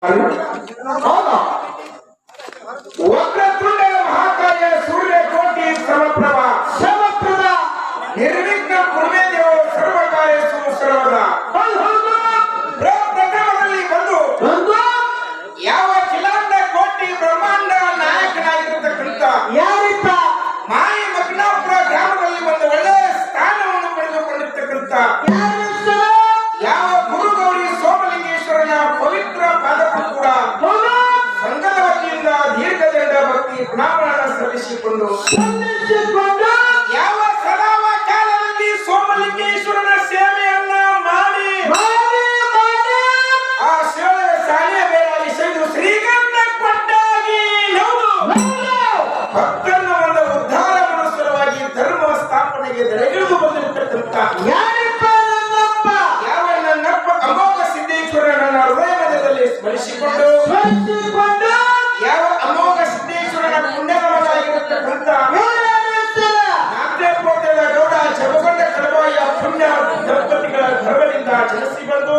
ಹೌದಾ? ವಕ್ರತುಂಡ ಮಹಾಕಾಯ ಸೂರ್ಯಕೋಟಿ ಸಮಪ್ರಭ ನಿರ್ವಿಘ್ನ ಕುರುಮೇ ದೇವ ಸರ್ವಕಾರ್ಯೇಷು ಸರ್ವದಾ. ಪ್ರಪ್ರಥಮದಲ್ಲಿ ಬಂದು ಯಾವ ಜಿಲಾಂಡ ಕೋಟಿ ಬ್ರಹ್ಮಾಂಡ ನಾಯಕನಾಗಿರತಕ್ಕಂಥ ಯಾರಿಪ್ಪ ಮಾಯಿ ಮಗ್ನಾಪುರ ಗ್ರಾಮದಲ್ಲಿ ಒಂದು ಒಳ್ಳೆಯ ಸ್ಥಾನವನ್ನು ಪಡೆದುಕೊಂಡಿರ್ತಕ್ಕಂಥ ಯಾವ ಗುರುಗೌರಿ ಸೋಮಲಿಂಗೇಶ್ವರನ ಪವಿತ್ರ ಪಾದಕ್ಕೂ ಕೂಡ ಸಂಘದ ವತಿಯಿಂದ ದೀರ್ಘದಂಡ ಭಕ್ತಿ ಪ್ರಣಾಮನ ಸಲ್ಲಿಸಿಕೊಂಡು ಯಾವ ಸದಾವ ಕಾಲದಲ್ಲಿ ಸೋಮಲಿಂಗೇಶ್ವರನ ಸೇವೆಯನ್ನ ಮಾಡಿ ಆ ಸೇವೆಯ ಸಾಲಿಯ ಬೇರಾಗಿ ಸೈದು ಶ್ರೀಗಂಧ ಕೊಟ್ಟಾಗಿ ಭಕ್ತನ ಒಂದು ಉದ್ಧಾರ ಮನಸ್ಸರವಾಗಿ ಧರ್ಮ ಸ್ಥಾಪನೆಗೆ ದರೆಗಿಳಿದು ಬಂದಿರತಕ್ಕಂಥ ಯಾವ ನನ್ನಪ್ಪ ಅಮೋಘ ಸಿದ್ದೇಶ್ವರನ ಹೃದಯ ಮಧ್ಯದಲ್ಲಿ ಸ್ಮರಿಸಿಕೊಂಡು ಯಾವ ಅಮೋಘ ಸಿದ್ದೇಶ್ವರನ ಪುಣ್ಯವಾಗಿರತಕ್ಕಂಥ ನಾಟ್ಯಕೋಟೆಯ ಗೌಡ ಜಮಗೊಂಡ ಕಳವಾಯ ಪುಣ್ಯ ದಂಪತಿಗಳ ಗರ್ಭದಿಂದ ಜನಿಸಿ ಬಂದು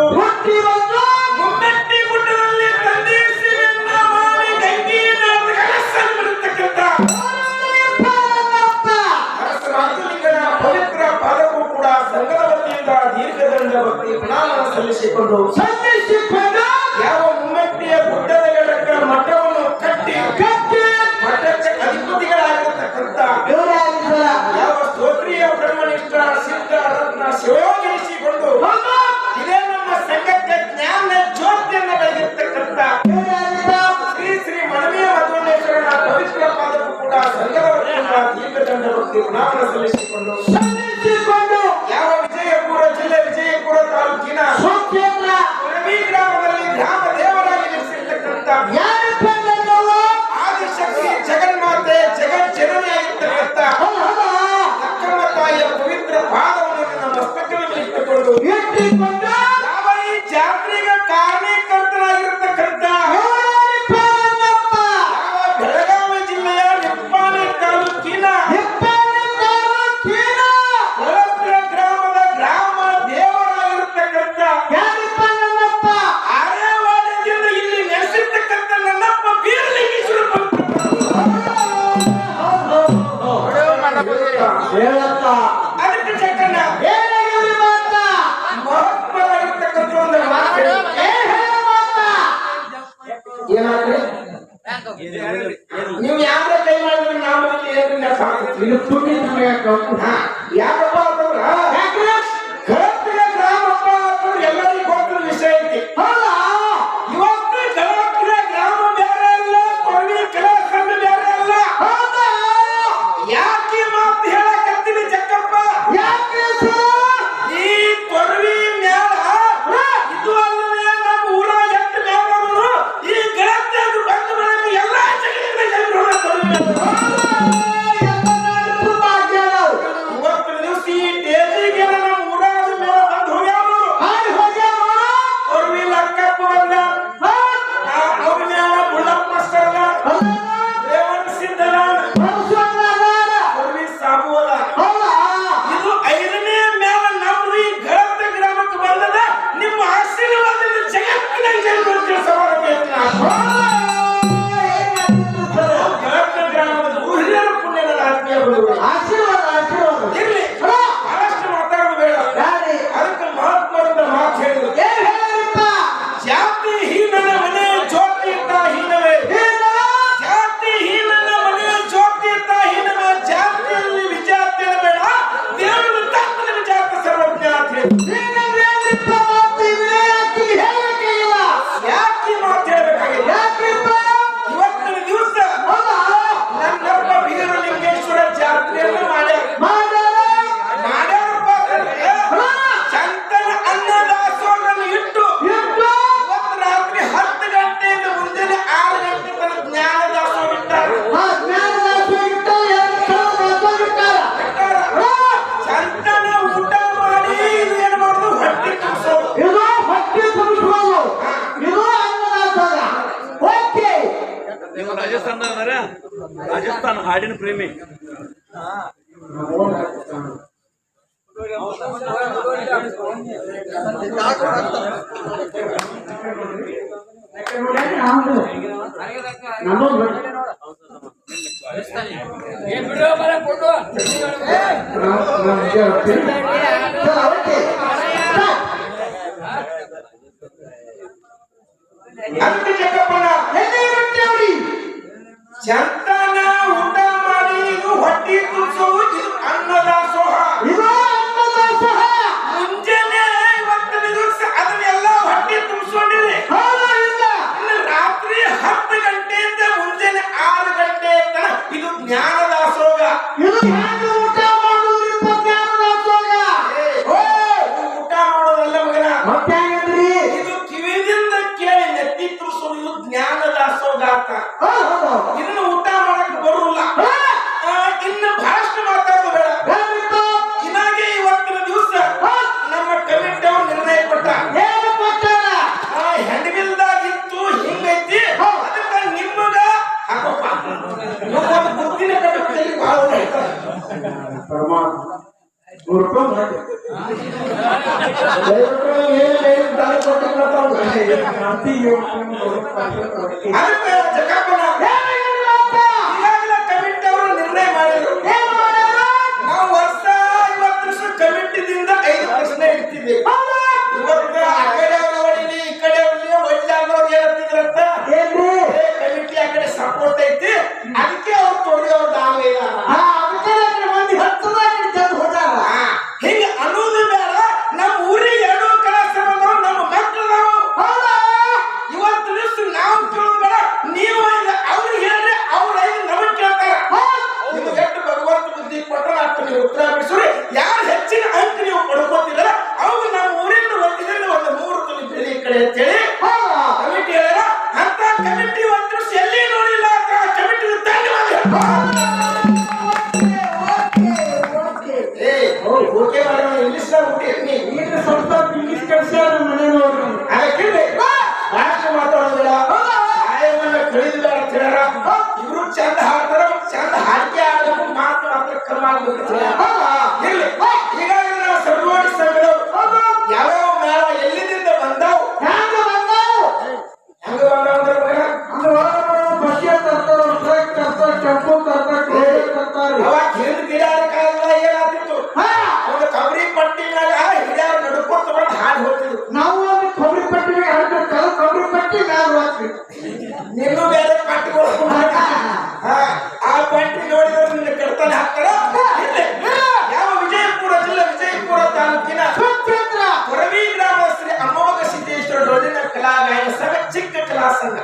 ಮುಮ್ಮೆಟ್ಟಿ ಗುಡ್ಡದಲ್ಲಿ ತಂದೆ ಸೇವೆಯನ್ನ ಮಾಡಿ ಗಂಗೆಯನ್ನು ಬರತಕ್ಕಂಥ ಅರಸರಾಜಲಿಂಗನ ಪವಿತ್ರ ಪಾದಕ್ಕೂ ಕೂಡ ಸಂಘದ ವತಿಯಿಂದ ದೀರ್ಘದಂಡ ಭಕ್ತಿ ಪ್ರಣಾಮನ ಸಲ್ಲಿಸಿಕೊಂಡು ಯಾವ ಮುಮ್ಮೆಟ್ಟಿಯ ಗುಡ್ಡದ ಗಿಡಕ್ಕ ಮಠವನ್ನು ಕಟ್ಟಿ ಮಠಕ್ಕೆ ಅಧಿಪತಿಗಳಾಗಿರತಕ್ಕಂಥ ಯಾವ ಸ್ತೋತ್ರೀಯ ಬ್ರಹ್ಮನಿಷ್ಠ ಸಿದ್ಧ ರತ್ನ ಶಿವಯೋಗಿಸಿಕೊಂಡು ಇದೇ ನಮ್ಮ ಸಂಘಕ್ಕೆ ಜ್ಞಾನ ಜ್ಯೋತಿಯನ್ನು ಬೆಳೆದಿರ್ತಕ್ಕಂಥ ಶ್ರೀ ಶ್ರೀ ಮನವಿಯ ಮಧುನೇಶ್ವರನ ಪವಿತ್ರ ಪಾದಕ್ಕೂ ಕೂಡ ಸಂಘದ ವತಿಯಿಂದ ದೀರ್ಘದಂಡ ಭಕ್ತಿ ಪ್ರಣಾಮನ ಸಲ್ಲಿಸಿಕೊಂಡು ಯಾವ ವಿಜಯಪುರ ಜಿಲ್ಲೆ ವಿಜಯಪುರ ತಾಲೂಕಿನ ಪುರವಿ ಗ್ರಾಮದಲ್ಲಿ ಗ್ರಾಮ ದೇವರಾಗಿ ನೆಲೆಸಿರ್ತಕ್ಕಂಥ ಆದಿಶಕ್ತಿ ಜಗನ್ಮಾತೆ ಜಗಜ್ಜನನಿಯಾಗಿರ್ತಕ್ಕಂಥ ಅಕ್ಕಮ್ಮ ತಾಯಿಯ ಪವಿತ್ರ ಪಾದವನ್ನು ನನ್ನ ಮಸ್ತಕದಲ್ಲಿ ಇಟ್ಟುಕೊಂಡು ಯಾವ ಈ ಜಾತ್ರೆಗೆ ಕಾರಣೀಕರ್ತನಾಗಿರ್ತಕ್ಕಂಥ ಯಾವ ಬೆಳಗಾವಿ ಜಿಲ್ಲೆಯ ನಿಪ್ಪಾಣಿ ತಾಲೂಕಿನ ಗ್ರಾಮದ ಗ್ರಾಮ ದೇವರಾಗಿರ್ತಕ್ಕಂಥ ಆರೇವಾಡಿಯಿಂದ ಇಲ್ಲಿ ನೆಲೆಸಿರ್ತಕ್ಕಂಥ ನನ್ನಪ್ಪ ಬೀರಲಿಂಗೇಶ್ವರ ಅದಕ್ಕೆ ಚಕ್ಕಣ್ಣ ಮಹತ್ವವಾಗಿರ್ತಕ್ಕಂಥ ಒಂದು ಮಾತು ಏನಾದ್ರೆ ನೀವು ಯಾವ್ದೇ ಕೈ ಮಾಡಿದ್ರೆ ನಾವು ಯಾಕಪ್ಪ ಅಂತಂದ್ರ ಕಳತ್ತಿನ ಗ್ರಾಮಪ್ಪ ಅಂತಂದ್ರೆ ಎಲ್ಲರಿಗೂ ಗೊತ್ತಿರೋ ವಿಷಯ ಐತಿ. ಇವತ್ತು ಕಳತ್ತಿನ ಗ್ರಾಮ ಬೇರೆ ಅಲ್ಲ, ಕೊರವಿ ಕಲಾ ಸಂಘ ಬೇರೆ ಅಲ್ಲ. ಯಾಕೆ ಮಾತು ಹೇಳಕತ್ತೀನಿ ಜಕ್ಕಪ್ಪ? ಈ ಕೊರವಿ ಮ್ಯಾಲ ಇದು ಅಲ್ಲದೆ ನಮ್ಮ ಊರಾಗ ಎಷ್ಟು ಮ್ಯಾಲ ಈ ಗಳತ್ತೆ ಅದು ಬಂದು ಬರಕ್ಕೆ ಎಲ್ಲ ಇವತ್ತಿನ ದಿವಸ ಈ ಡೇಜಿಗೆ ನಮ್ಮ ಊರಾದ ಮೇಲೆ ಬಂದು ಹೋಗ್ಯಾವ ಕೊರವಿ ಲಕ್ಕಪ್ಪ ಬಂದ, ಅವ್ರ ಮ್ಯಾಲ ಬುಳ್ಳಪ್ಪ ಮಾಸ್ತರ್ ರೇವಣ ಸಿದ್ದನ ಕೊರವಿ ಸಾಬು ಅದ. ಇದು 5ನೇ ಮ್ಯಾಲ ನಾವು ಈ ಗಳತ್ತ ಗ್ರಾಮಕ್ಕೆ ಬಂದದ ನಿಮ್ಮ ಆಶೀರ್ವಾದದಿಂದ ಜಗತ್ತಿನ ಜನರು ತಿಳಿಸಬಾರದು. ಗಳತ್ತ ಗ್ರಾಮದ ಊರಿನ ಪುಣ್ಯದ ಆತ್ಮೀಯ ಆಶೀರ್ವಾದ ಇರ್ಲಿ, ಬಹಳಷ್ಟು ಮಾತಾಡೋದು ಬೇಡ. ಅದಕ್ಕೆ ಮಹಾತ್ಮರಿಂದ ಮಾತು ಹೇಳಿದ್ರು, ಜಾತಿ ಹೀನನ ಮನೆ ಜ್ಯೋತಿ ಇದ್ದ ಹೀನವೇ, ಜಾತಿ ಹೀನನ ಮನೆ ಜ್ಯೋತಿ ಇದ್ದ ಹೀನವೇ, ಜಾತಿಯಲ್ಲಿ ವಿಜಾತಿಯ ಬೇಡ, ದೇವರು ತಪ್ಪದ ವಿಜಾತ ಸರ್ವಜ್ಞ ಅಂತ ಹೇಳಿ ಯಾಕೆ ಮಾತು ಹೇಳಬೇಕಾಗಿಲ್ಲ? ಇವತ್ತಿನ ದಿವಸ ನನ್ನಪ್ಪ ಬೀರಲಿಂಗೇಶ್ವರ ಜಾತ್ರೆಯನ್ನು ಮಾಡ್ಯಾರಪ್ಪ ಅಂತಂದ್ರೆ ಚಂತನ ಅನ್ನದಾಸೋಹವನ್ನು ಇಟ್ಟು ಇವತ್ತು ರಾತ್ರಿ 10 ಗಂಟೆಯಿಂದ ಮುಂಜಾನೆ 6 ಗಂಟೆ ತನಕ ಜ್ಞಾನ ದಾಸೋಹ ಇಟ್ಟಾರ. ಚಂತನ ಊಟ ಮಾಡಿ ಇದು ಏನು ಮಾಡೋದು, ಹೊಟ್ಟೆ ತುಂಬಿಸೋದು. ನೀವು ರಾಜಸ್ಥಾನ ಹಾಡಿನ ಪ್ರೇಮಿ ಅದಕ್ಕೆ ಜಗಪ್ಪಣ್ಣ ಚಂತನ ಊಟ ಮಾಡಿ ಇದು ಹೊಟ್ಟಿ ತುಂಬಿಸೋದು ಇದು ಅನ್ನದಾಸೋಹ. ಮುಂಜಾನೆ ಇವತ್ತು ದಿವಸ ಅದನ್ನೆಲ್ಲ ಹೊಟ್ಟಿ ತುಂಬಿಸ್ಕೊಂಡಿರಿ. ಇನ್ನು ರಾತ್ರಿ 10 ಗಂಟೆಯಿಂದ ಮುಂಜಾನೆ 6 ಗಂಟೆ ತನಕ ಇದು ಜ್ಞಾನದಾಸೋಹ. ಊಟ ಮಾಡೋದಲ್ಲ ಮಗನ, ಇದು ಕಿವಿದಿಂದ ಕೇಳಿ ನೆತ್ತಿ ತುರಿಸೋದು ಇದು ಜ್ಞಾನದಾಸೋಹ ಅಂತ. ಇದನ್ನು ಊಟ ಮಾಡಕ್ ಬರುಲ್ಲ. ಇನ್ನು ಭಾಷಣ ಮಾತಾಡೋದು ಬೇಡ. ಇನ್ನಾಗೆ ಇವತ್ತಿನ ದಿವಸ ನಮ್ಮ ಕಮಿಟಿ ಅವ್ರು ನಿರ್ಣಯ ಕೊಟ್ಟ. ಹೆಂಡಬಿಲ್ದಾಗಿತ್ತು ಹಿಂಗೈತಿ, ಅದಕ್ಕ ನಿಮ್ಮಗ ಹಾಕೋಪ್ಪ. ಇವತ್ತು ಬುದ್ಧಿನ ಕಮಿಟಿಯಲ್ಲಿ ಬಹಳ ಅದಕ್ಕೆ ಜಗಪ್ಪನ ಈಗಾಗಲೇ ಕಮಿಟಿ ಅವರು ನಿರ್ಣಯ ಮಾಡಿದ್ರು. ನಾವು ವರ್ಷ 50 ವರ್ಷ ಕಮಿಟಿದಿಂದ 5 ಪ್ರಶ್ನೆ ಇಡ್ತಿದ್ವಿ. ಇವತ್ತು ಆ ಕಡೆ ಅವ್ರು ಹೊಡಿಲಿ ಈ ಕಡೆ ಹೊಡಿಲಿ ಒಳ್ಳೆಯವ್ರು ಹೇಳ್ತಿದ್ರಂತ ಕಮಿಟಿ ಆ ಕಡೆ ಸಪೋರ್ಟ್ ಐತಿ, ಅದಕ್ಕೆ ಅವ್ರು ತೊಡಿ ಅವ್ರು ದಾಮ ಹಿಂಗ ಅನ್ನೋದು ಬೇಡ. ನಮ್ಮ ಊರಿಗೆ 2 ಕ್ಲಾಸ್ ಬಂದವ್ ನಮ್ಮ ಮಕ್ಕಳು ಇವತ್ತು ದಿವಸ ನಾವು ಕೇಳೋದು ಬೇಡ. ನೀವು ಅವ್ರಿಗೆ ಹೇಳ್ರಿ, ಅವ್ರ ನಮಗ್ ಕೇಳ್ತಾರ. ನಿಮ್ಗೆ ಎಷ್ಟು ಭಗವಂತ ಬುದ್ಧಿ ಕೊಟ್ಟರೆ ಅಷ್ಟು ನೀವು ಉತ್ತರ ಬಿಡಿಸ್ರಿ. ಯಾರು ಹೆಚ್ಚಿನ ಅಂಕ ನೀವು ಪಡ್ಕೋತಿದ್ರ ಅವ್ರು ನಮ್ಮ ಊರಿಂದ ಒಂದಿದ್ರಿಂದ ಒಂದು 3 ತುಲಿ ಬೆಳೆ ಈ ಕಡೆ ಅಂತೇಳಿ ಕಮಿಟಿ ಹೇಳ್ಯಾರ. ಅಂತ ಕಮಿಟಿ ಒಂದು ದಿವಸ ಎಲ್ಲಿ ನೋಡಿಲ್ಲ. ಕಮಿಟಿ ಧನ್ಯವಾದ. ಓಕೆ ಮಾಡೋಣ. ಇಂಗ್ಲಿಷ್ ಇಂಗ್ಲಿಷ್ ಕಳಿಸಿ ಅದಕ್ಕೆ ಭಾಷೆ ಮಾತಾಡೋದಿಲ್ಲ. ಆಯವನ್ನು ಕಳಿದು ಬೇಡ ತಿಳಾರ. ಇಬ್ರು ಚಂದ ಹಾಡ್ತಾರ, ಚಂದ ಹಾಡಿಕೆ ಆಡಬೇಕು, ಮಾತು ಮಾತ್ರ ಕ್ರಮ ಆಗ್ಬೇಕು. ಇರ್ಲಿ, ಹೀಗಾಗಿ ನಾವು ಸರ್ವೋಡಿ ಸಂಘದವ್ರು ಯಾವ್ಯಾವ ಮೇಳ ಎಲ್ಲಿಂದ ಬಂದಾವ್ ಹೆಂಗ ಬಂದಾವ್ ಅವಾಗ ಹಿಂದ್ ಗಿಡಾರ ಕಾಲ ಏನಾಗ್ತಿತ್ತು, ಒಂದು ಕಬರಿ ಪಟ್ಟಿ ಮ್ಯಾಗ ಹಿರಿಯರು ನಡ್ಕೊತ ಬಂದು ಹಾಡಿ ಹೋಗ್ತಿದ್ರು. ನಾವು ಒಂದು ಕೊಬ್ಬರಿ ಪಟ್ಟಿ ಹಾಡ್ಬೇಕು, ಕೊಬ್ಬರಿ ಪಟ್ಟಿ ನಾವು ಹಾಕ್ಬೇಕು. ನೀನು ಬೇರೆ ಪಟ್ಟಿಗಳು ಆ ಪಟ್ಟಿ ನೋಡಿದ್ರೆ ನಿನ್ನ ಕಡ್ತಾನೆ ಹಾಕ್ತಾರ. ಯಾವ ವಿಜಯಪುರ ಜಿಲ್ಲೆ ವಿಜಯಪುರ ತಾಲೂಕಿನ ಕೊರವಿ ಗ್ರಾಮ ಶ್ರೀ ಅಮೋಘ ಸಿದ್ದೇಶ್ವರ ಡೊಳ್ಳಿನ ಕಲಾ ಗಾಯನ ಸಂಘ ಚಿಕ್ಕ ಕಲಾ ಸಂಘ.